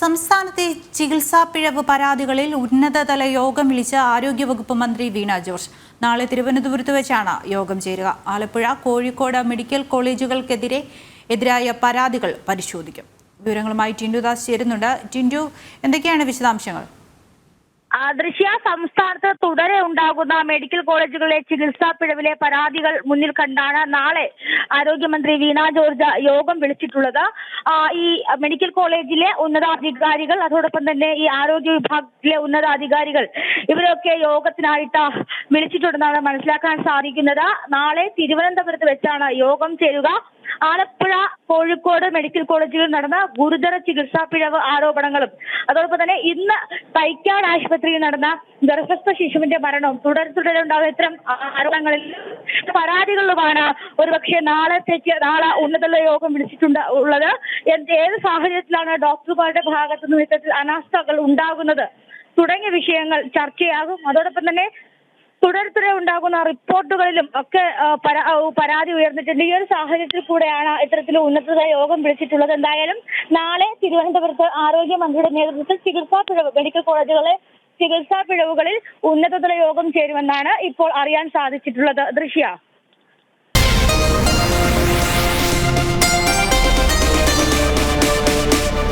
സംസ്ഥാനത്തെ ചികിത്സാ പിഴവ് പരാതികളിൽ ഉന്നതതല യോഗം വിളിച്ച ആരോഗ്യവകുപ്പ് മന്ത്രി വീണ ജോർജ് നാളെ തിരുവനന്തപുരത്ത് വെച്ചാണ് യോഗം ചേരുക. ആലപ്പുഴ, കോഴിക്കോട് മെഡിക്കൽ കോളേജുകൾക്കെതിരായ പരാതികൾ പരിശോധിക്കും. വിവരങ്ങളുമായി ടിൻഡു ദാസ് ചേരുന്നുണ്ട്. ടിൻഡു, എന്തൊക്കെയാണ് വിശദാംശങ്ങൾ? ദൃശ്യ, സംസ്ഥാനത്ത് തുടരെ ഉണ്ടാകുന്ന മെഡിക്കൽ കോളേജുകളിലെ ചികിത്സാ പിഴവിലെ പരാതികൾ മുന്നിൽ കണ്ടാണ് നാളെ ആരോഗ്യമന്ത്രി വീണ ജോർജ് യോഗം വിളിച്ചിട്ടുള്ളത്. ഈ മെഡിക്കൽ കോളേജിലെ ഉന്നതാധികാരികൾ, അതോടൊപ്പം തന്നെ ഈ ആരോഗ്യ വിഭാഗത്തിലെ ഉന്നതാധികാരികൾ ഇവരൊക്കെ യോഗത്തിനായിട്ട് വിളിച്ചിട്ടുണ്ടെന്നാണ് മനസ്സിലാക്കാൻ സാധിക്കുന്നത്. നാളെ തിരുവനന്തപുരത്ത് വെച്ചാണ് യോഗം ചേരുക. ആലപ്പുഴ, കോഴിക്കോട് മെഡിക്കൽ കോളേജുകളിൽ നടന്ന ഗുരുതര ചികിത്സാ പിഴവ് ആരോപണങ്ങളും, അതോടൊപ്പം തന്നെ ഇന്ന് തൈക്കാട് ആശുപത്രിയിൽ നടന്ന ഗർഭസ്ഥ ശിശുവിന്റെ മരണവും തുടരെ ഉണ്ടാകുന്ന ഇത്തരം ആരോപണങ്ങളിൽ പരാതികളിലുമാണ് ഒരുപക്ഷെ നാളെ ഉന്നതതല യോഗം ഉള്ളത്. ഏത് സാഹചര്യത്തിലാണ് ഡോക്ടർമാരുടെ ഭാഗത്തു നിന്ന് ഇത്തരത്തിൽ അനാസ്ഥകൾ ഉണ്ടാകുന്നത് തുടങ്ങിയ വിഷയങ്ങൾ ചർച്ചയാകും. അതോടൊപ്പം തന്നെ തുടരെ ഉണ്ടാകുന്ന റിപ്പോർട്ടുകളിലും ഒക്കെ പരാതി ഉയർന്നിട്ടുണ്ട്. ഈ ഒരു സാഹചര്യത്തിൽ കൂടെയാണ് ഇത്തരത്തിൽ ഉന്നതതല യോഗം വിളിച്ചിട്ടുള്ളത്. എന്തായാലും നാളെ തിരുവനന്തപുരത്ത് ആരോഗ്യമന്ത്രിയുടെ നേതൃത്വത്തിൽ മെഡിക്കൽ കോളേജുകളെ ചികിത്സാ പിഴവുകളിൽ ഉന്നതതല യോഗം ചേരുമെന്നാണ് ഇപ്പോൾ അറിയാൻ സാധിച്ചിട്ടുള്ളത്. ദൃശ്യ.